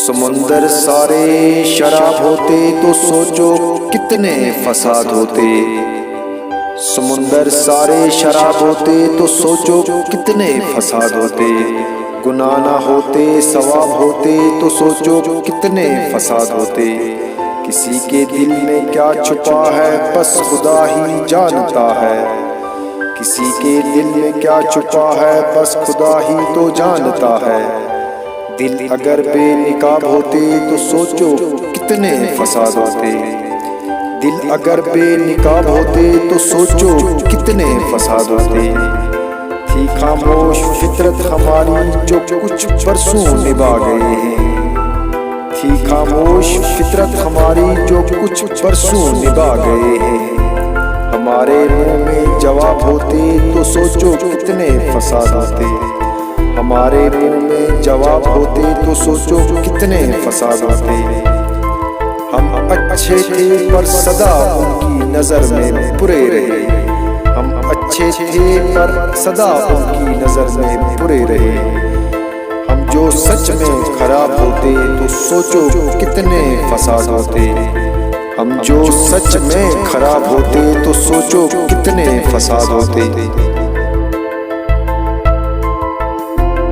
समुंदर सारे शराब होते तो सोचो कितने फसाद होते। समुंदर सारे शराब होते तो सोचो कितने फसाद होते। गुनाह ना होते सवाब होते तो सोचो कितने फसाद होते। किसी के दिल में क्या छुपा है बस खुदा ही जानता है। किसी के दिल में क्या छुपा है बस खुदा ही तो जानता है। दिल अगर बेनिकाब होते तो सोचो कितने फसाद होते। दिल अगर बेनिकाब होते तो सोचो कितने फसाद होते। थी खामोश फितरत हमारी जो कुछ बरसों निभा गए हैं। थी खामोश फितरत हमारी जो कुछ बरसों निभा गए हैं। हमारे मुंह में जवाब होते तो सोचो कितने फसाद होते। हमारे मुंह में जवाब होते तो सोचो कितने फसाद होते। हम अच्छे थे पर सदा उनकी नजर में बुरे रहे। हम अच्छे थे पर सदा उनकी नजर में बुरे रहे। हम जो सच में खराब होते तो सोचो कितने फसाद होते। हम जो सच में खराब होते तो सोचो कितने फसाद होते।